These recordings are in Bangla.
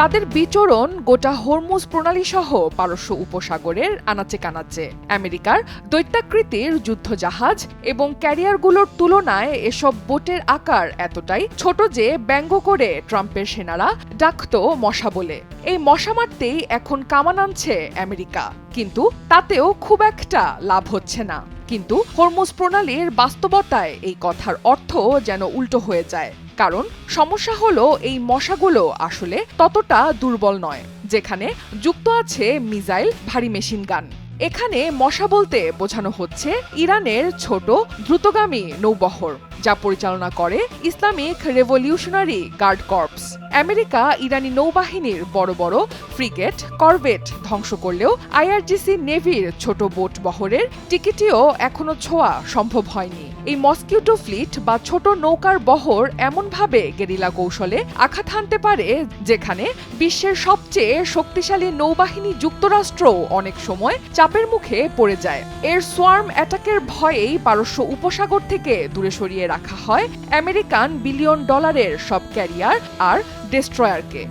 তাদের বিচরণ গোটা হরমুজ প্রণালী সহ পারস্য উপসাগরের আনাচে কানাচে। আমেরিকার দৈত্যাকৃতির যুদ্ধজাহাজ এবং ক্যারিয়ারগুলোর তুলনায় এসব বোটের আকার এতটাই ছোট যে ব্যঙ্গ করে ট্রাম্পের সেনারা ডাকত মশা বলে। এই মশা মারতেই এখন কামান আনছে আমেরিকা, কিন্তু তাতেও খুব একটা লাভ হচ্ছে না। কিন্তু হরমুজ প্রণালীর বাস্তবতায় এই কথার অর্থ যেন উল্টো হয়ে যায়। কারণ সমস্যা হলো এই মশাগুলো আসলে ততটা দুর্বল নয় যেখানে যুক্ত আছে মিসাইল, ভারী মেশিন গান। এখানে মশা বলতে বোঝানো হচ্ছে ইরানের ছোট দ্রুতগামী নৌবহর, যা পরিচালনা করে Islamic Revolutionary Guard Corps. America ইরানি নৌবাহিনীর বড় বড় ফ্রিগেট, করভেট ধ্বংস করলেও আইআরজিসি নেভির ছোট বোট বহরের টিকিটিও এখনো ছোঁয়া সম্ভব হয়নি। এই মস্কিউটো ফ্লিট বা ছোট নৌকার বহর এমনভাবে গেরিলা কৌশলে আঘাত হানতে পারে যেখানে বিশ্বের সবচেয়ে শক্তিশালী নৌবাহিনী যুক্তরাষ্ট্র অনেক সময় চাপের মুখে পড়ে যায়। এর সোয়ার্ম অ্যাটাকের ভয়েই পারস্য উপসাগর থেকে দূরে সরিয়ে রাখা হয় আমেরিকান বিলিয়ন ডলারের সব ক্যারিয়ার আর ডেস্ট্রয়ারকে।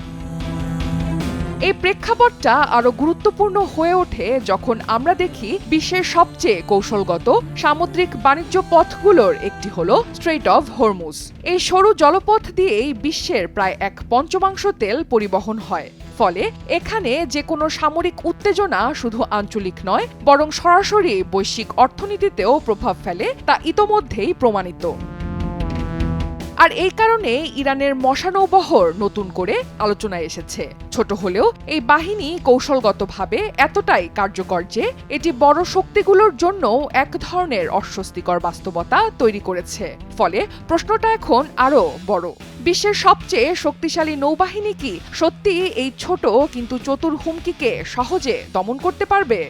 এই প্রেক্ষাপটটা আরো গুরুত্বপূর্ণ হয়ে ওঠে যখন আমরা দেখি বিশ্বের সবচেয়ে কৌশলগত সামুদ্রিক বাণিজ্য পথগুলোর একটি হলো স্ট্রেইট অফ হরমুজ। এই সরু জলপথ দিয়েই বিশ্বের প্রায় 1/5 তেল পরিবহন হয়। ফলে এখানে যে কোনো সামরিক উত্তেজনা শুধু আঞ্চলিক নয়, বরং সরাসরি বৈশ্বিক অর্থনীতিতেও প্রভাব ফেলে, তা ইতোমধ্যেই প্রমাণিত। আর এই কারণে ইরানের মশা নৌবহর নতুন করে আলোচনায় এসেছে। ছোট হলেও এই বাহিনী কৌশলগতভাবে এতটাই কার্যকর যে এটি বড় শক্তিগুলোর জন্য এক ধরনের অস্বস্তিকর বাস্তবতা তৈরি করেছে। ফলে প্রশ্নটা এখন আরো বড়, বিশ্বের সবচেয়ে শক্তিশালী নৌবাহিনী কি সত্যি এই ছোট কিন্তু চতুর হুমকিকে সহজে দমন করতে পারবে?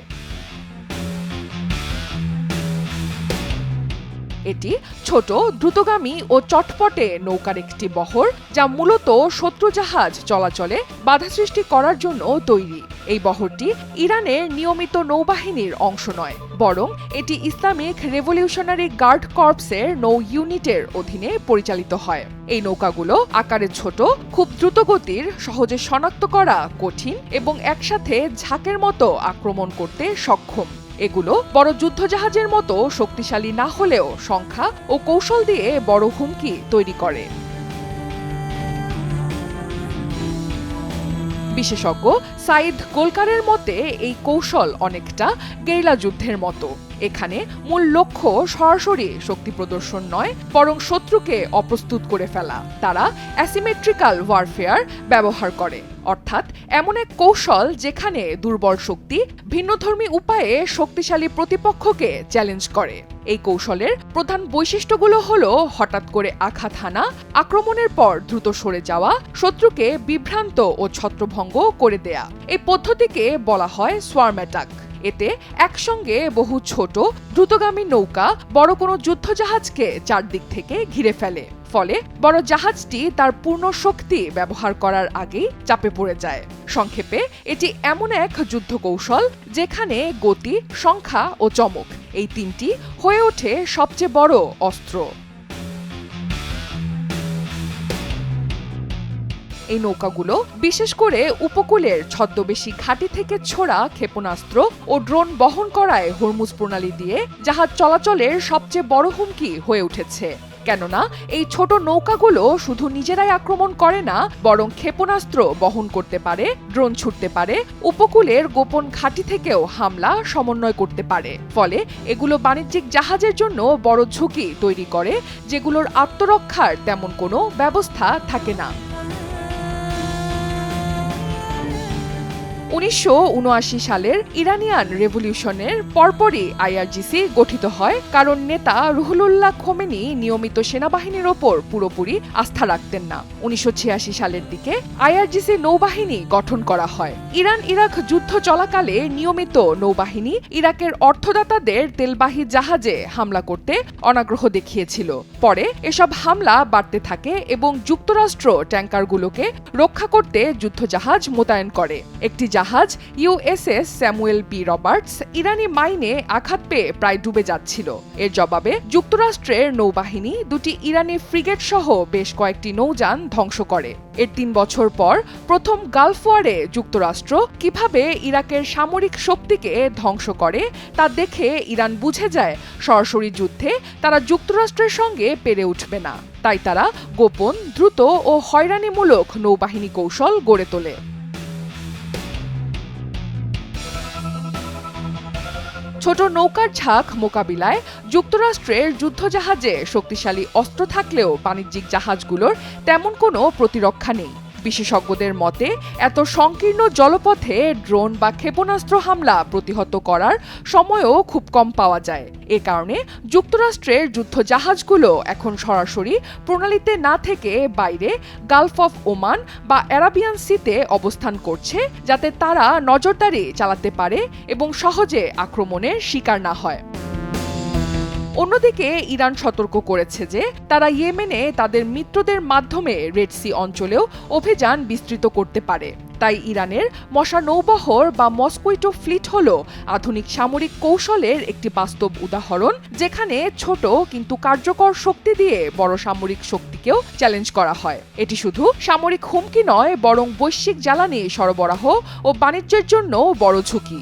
এটি ছোট, দ্রুতগামী ও চটপটে নৌকার একটি বহর যা মূলত শত্রু জাহাজ চলাচলে বাধা সৃষ্টি করার জন্য তৈরি। এই বহরটি ইরানের নিয়মিত নৌবাহিনীর অংশ নয়, বরং এটি ইসলামিক রেভলিউশনারি গার্ড কর্পসের নৌ ইউনিটের অধীনে পরিচালিত হয়। এই নৌকাগুলো আকারে ছোট, খুব দ্রুতগতির, সহজে শনাক্ত করা কঠিন এবং একসাথে ঝাঁকের মতো আক্রমণ করতে সক্ষম। এগুলো বড় যুদ্ধজাহাজের মতো শক্তিশালী না হলেও সংখ্যা ও কৌশল দিয়ে বড় হুমকি তৈরি করে। বিশেষজ্ঞ সাইদ গোলকারের মতে এই কৌশল অনেকটা গেরিলা যুদ্ধের মতো। এখানে মূল লক্ষ্য সরাসরি শক্তি প্রদর্শন নয়, বরং শত্রুকে অপ্রস্তুত করে ফেলা। তারা অ্যাসিমেট্রিক্যাল ওয়ারফেয়ার ব্যবহার করে, অর্থাৎ এমন এক কৌশল যেখানে দুর্বল শক্তি ভিন্নধর্মী উপায়ে শক্তিশালী প্রতিপক্ষকে চ্যালেঞ্জ করে। এই কৌশলের প্রধান বৈশিষ্ট্যগুলো হলো হঠাৎ করে আঘাত হানা, আক্রমণের পর দ্রুত সরে যাওয়া, শত্রুকে বিভ্রান্ত ও ছত্রভঙ্গ করে দেয়া। এই পদ্ধতিকে বলা হয় সোয়ার্ম অ্যাটাক। এতে একসঙ্গে বহু ছোট দ্রুতগামী নৌকা বড় কোনো যুদ্ধজাহাজকে চারদিক থেকে ঘিরে ফেলে। ফলে বড় জাহাজটি তার পূর্ণ শক্তি ব্যবহার করার আগেই চাপে পড়ে যায়। সংক্ষেপে এটি এমন এক যুদ্ধ কৌশল যেখানে গতি, সংখ্যা ও চমক এই তিনটি হয়ে ওঠে সবচেয়ে বড় অস্ত্র। এই নৌকাগুলো বিশেষ করে উপকূলের ছদ্মবেশী ঘাঁটি থেকে ছোড়া ক্ষেপণাস্ত্র ও ড্রোন বহন করায় হরমুজ প্রণালী দিয়ে জাহাজ চলাচলের সবচেয়ে বড় হুমকি হয়ে উঠেছে। কেননা এই ছোট নৌকাগুলো শুধু নিজেরাই আক্রমণ করে না, বরং ক্ষেপণাস্ত্র বহন করতে পারে, ড্রোন ছুটতে পারে, উপকূলের গোপন ঘাঁটি থেকেও হামলা সমন্বয় করতে পারে। ফলে এগুলো বাণিজ্যিক জাহাজের জন্য বড় ঝুঁকি তৈরি করে, যেগুলোর আত্মরক্ষার তেমন কোনো ব্যবস্থা থাকে না। 1979 সালের ইরানিয়ান রেভলিউশনের পরপরই আইআরজিসি গঠিত হয়, কারণ নেতা রুহুল্লাহ খোমেনি নিয়মিত সেনাবাহিনীর ওপর পুরোপুরি আস্থা রাখতেন না। 1986 সালের দিকে আইআরজিসি নৌবাহিনী গঠন করা হয়। ইরান ইরাক যুদ্ধ চলাকালে নিয়মিত নৌবাহিনী ইরাকের অর্থদাতাদের তেলবাহী জাহাজে হামলা করতে অনাগ্রহ দেখিয়েছিল। পরে এসব হামলা বাড়তে থাকে এবং যুক্তরাষ্ট্র ট্যাঙ্কারগুলোকে রক্ষা করতে যুদ্ধজাহাজ মোতায়েন করে। একটি জাহাজ জাহাজ ইউএসএস স্যামুয়েল বি রবার্টস ইরানি মাইনে আঘাত পেয়ে প্রায় ডুবে যাচ্ছিল। এর জবাবে যুক্তরাষ্ট্রের নৌবাহিনী দুটি ইরানি ফ্রিগেট সহ বেশ কয়েকটি নৌযান ধ্বংস করে। এর ৩ বছর পর প্রথম গালফ ওয়ারে যুক্তরাষ্ট্র কিভাবে ইরাকের সামরিক শক্তিকে ধ্বংস করে তা দেখে ইরান বুঝে যায় সরাসরি যুদ্ধে তারা যুক্তরাষ্ট্রের সঙ্গে পেরে উঠবে না। তাই তারা গোপন, দ্রুত ও হয়রানিমূলক নৌবাহিনী কৌশল গড়ে তোলে। ছোট নৌকার ঝাঁক মোকাবিলায় যুক্তরাষ্ট্রের যুদ্ধজাহাজে শক্তিশালী অস্ত্র থাকলেও বাণিজ্যিক জাহাজগুলোর তেমন কোনো প্রতিরক্ষা নেই। বিশেষজ্ঞদের মতে এত সংকীর্ণ জলপথে ড্রোন বা ক্ষেপণাস্ত্র হামলা প্রতিহত করার সময়ও খুব কম পাওয়া যায়। এ কারণে যুক্তরাষ্ট্রের যুদ্ধজাহাজগুলো এখন সরাসরি প্রণালীতে না থেকে বাইরে গালফ অফ ওমান বা অ্যারাবিয়ান সিতে অবস্থান করছে, যাতে তারা নজরদারি চালাতে পারে এবং সহজে আক্রমণের শিকার না হয়। অন্যদিকে ইরান সতর্ক করেছে যে তারা ইয়েমেনে তাদের মিত্রদের মাধ্যমে রেড সি অঞ্চলেও অভিযান বিস্তৃত করতে পারে। তাই ইরানের মশা নৌবহর বা মস্কুইটো ফ্লিট হল আধুনিক সামরিক কৌশলের একটি বাস্তব উদাহরণ, যেখানে ছোট কিন্তু কার্যকর শক্তি দিয়ে বড় সামরিক শক্তিকেও চ্যালেঞ্জ করা হয়। এটি শুধু সামরিক হুমকি নয়, বরং বৈশ্বিক জ্বালানি সরবরাহ ও বাণিজ্যের জন্য বড় ঝুঁকি।